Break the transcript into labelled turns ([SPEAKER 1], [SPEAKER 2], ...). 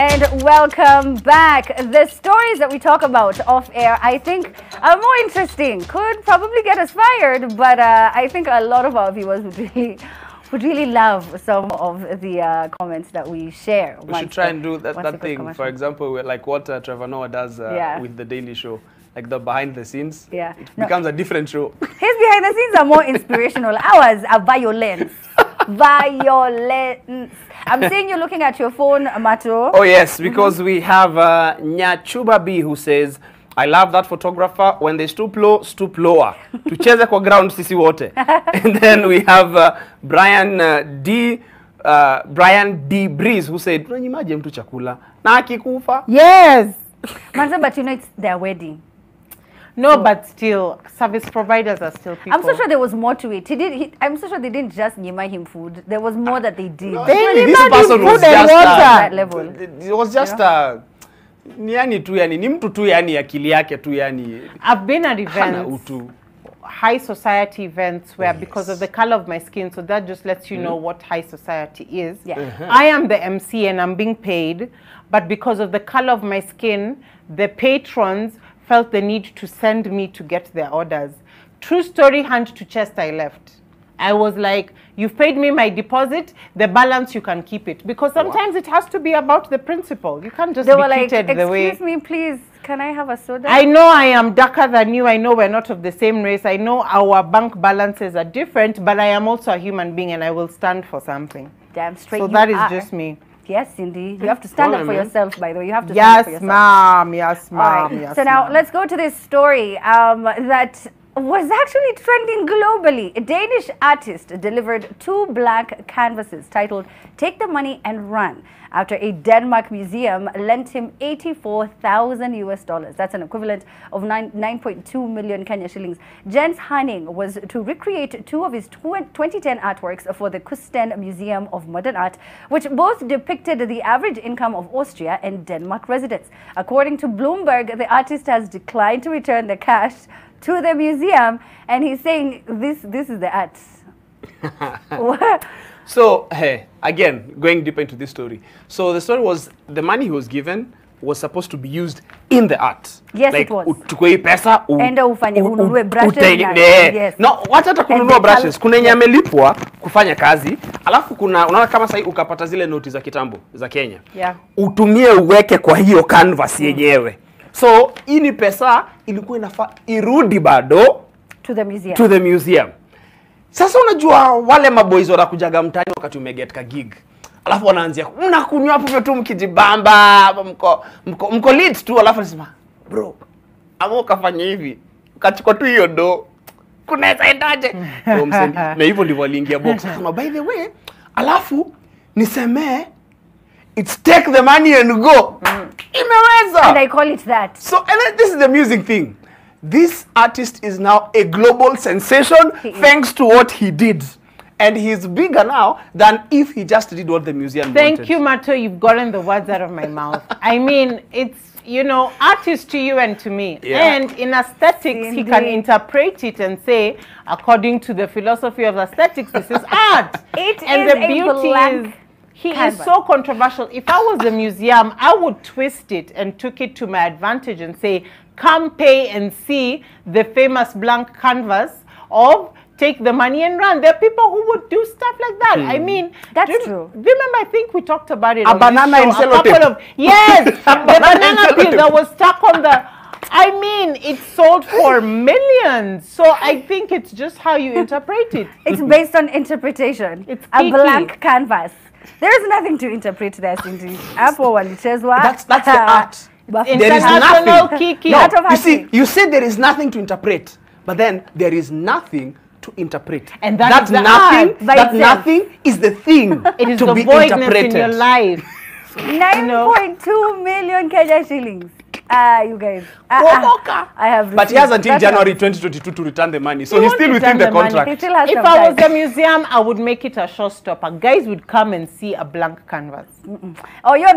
[SPEAKER 1] And welcome back. The stories that we talk about off air, I think, are more interesting. Could probably get us fired, but I think a lot of our viewers would really love some of the comments that we share.
[SPEAKER 2] We should try and do that thing. For example, like what Trevor Noah does with The Daily Show. Like the behind the scenes, it becomes a different show.
[SPEAKER 1] His behind the scenes are more inspirational. Ours are violence. Violence. I'm seeing you looking at your phone, Mato.
[SPEAKER 2] Oh yes, because we have Nyachuba B who says, I love that photographer. When they stoop low, stoop lower. Tucheze kwa ground sisi wote. And then we have Brian D. Breeze who said, unanyimaje mtu chakula na akikufa?
[SPEAKER 1] Yes. Manza, but you know it's their wedding.
[SPEAKER 3] No, but still, service providers are still people.
[SPEAKER 1] I'm so sure there was more to it. I'm so sure they didn't just nyima him food. There was more that they did.
[SPEAKER 2] No,
[SPEAKER 3] this person was just
[SPEAKER 1] that level.
[SPEAKER 2] It was just ni tu yani, ni mtu tu yani akili yake tu yani.
[SPEAKER 3] I've been at events, high society events, where because of the color of my skin, so that just lets you know what high society is. I am the MC and I'm being paid, but because of the color of my skin, the patrons felt the need to send me to get their orders. True story, hand to chest, I left. I was like, you've paid me my deposit, the balance you can keep it. Because sometimes it has to be about the principle. You can't just be treated the way.
[SPEAKER 1] Excuse me, please, can I have a soda?
[SPEAKER 3] I know I am darker than you. I know we're not of the same race. I know our bank balances are different, but I am also a human being and I will stand for something.
[SPEAKER 1] Damn straight.
[SPEAKER 3] So that is just me.
[SPEAKER 1] Yes, indeed. You have to stand up for yourself, by the way. You have to stand up for yourself.
[SPEAKER 3] Yes, ma'am. Yes,
[SPEAKER 1] so now let's go to this story that was actually trending globally. A Danish artist delivered 2 blank canvases titled Take the Money and Run after a Denmark museum lent him $84,000. That's an equivalent of 9.2 million Kenya shillings. Jens Hanning was to recreate 2 of his 2010 artworks for the Kusten Museum of Modern Art, which both depicted the average income of Austria and Denmark residents. According to Bloomberg, the artist has declined to return the cash to the museum, and he's saying this is the art.
[SPEAKER 2] So, hey, again, going deeper into this story. So the story was the money he was given was supposed to be used in the art.
[SPEAKER 1] Yes,
[SPEAKER 2] like,
[SPEAKER 1] it was.
[SPEAKER 2] Uchukue pesa,
[SPEAKER 1] enda ufanye ununue brushes.
[SPEAKER 2] Yes. No, wacha hata kununua brushes. Kuna yenye amelipwa kufanya kazi, alafu kuna unaona kama sasa ukapata zile noti za kitambo za Kenya. Utumie uweke kwa hiyo canvas yenyewe. So, hii ni pesa ilikuwa inafaa irudi bado
[SPEAKER 1] to the museum.
[SPEAKER 2] Sasa unajua wale maboys wanakujaga mtaani wakati umeget ka gig. Alafu wanaanzia mnakunywa hapo tu mkijibamba, mko lead tu, alafu anasema, "Bro, amo ukafanya hivi. Ukachukua tu hiyo do. Kunaweza endaje?" Na hivyo ndivyo aliingia box. Kama by the way, alafu nisemee it's take the money and go. Imeweza.
[SPEAKER 1] And I call it that.
[SPEAKER 2] So, and this is the amusing thing. This artist is now a global sensation thanks to what he did. And he's bigger now than if he just did what the museum wanted.
[SPEAKER 3] Thank you, Mato. You've gotten the words out of my mouth. I mean, it's, you know, art is to you and to me. And in aesthetics, he can interpret it and say, according to the philosophy of aesthetics, this is art.
[SPEAKER 1] And the beauty is...
[SPEAKER 3] He is so controversial. If I was the museum, I would twist it and took it to my advantage and say, come pay and see the famous blank canvas of Take the Money and Run. There are people who would do stuff like that. I mean,
[SPEAKER 1] that's true.
[SPEAKER 3] Remember, I think we talked about it.
[SPEAKER 2] A banana in cellotape.
[SPEAKER 3] Yes, the banana peel that was stuck on the... I mean, it sold for millions. So I think it's just how you interpret it.
[SPEAKER 1] It's based on interpretation.
[SPEAKER 3] It's
[SPEAKER 1] a blank canvas. There is nothing to interpret there, Cindy.
[SPEAKER 2] That's the art. There is nothing.
[SPEAKER 3] No,
[SPEAKER 2] you see, you said there is nothing to interpret, but then there is nothing to interpret.
[SPEAKER 3] And that is the
[SPEAKER 2] nothing.
[SPEAKER 3] Art
[SPEAKER 2] that nothing is the thing
[SPEAKER 3] it is
[SPEAKER 2] to
[SPEAKER 3] the
[SPEAKER 2] be
[SPEAKER 3] voidness
[SPEAKER 2] interpreted
[SPEAKER 3] in your life.
[SPEAKER 1] 9.2 million Kenya shillings. You guys. I have.
[SPEAKER 2] But he has until January 2022 to return the money, so he's still within the contract.
[SPEAKER 1] He still has
[SPEAKER 3] if I was a museum, I would make it a showstopper. Guys would come and see a blank canvas.
[SPEAKER 1] Oh, you're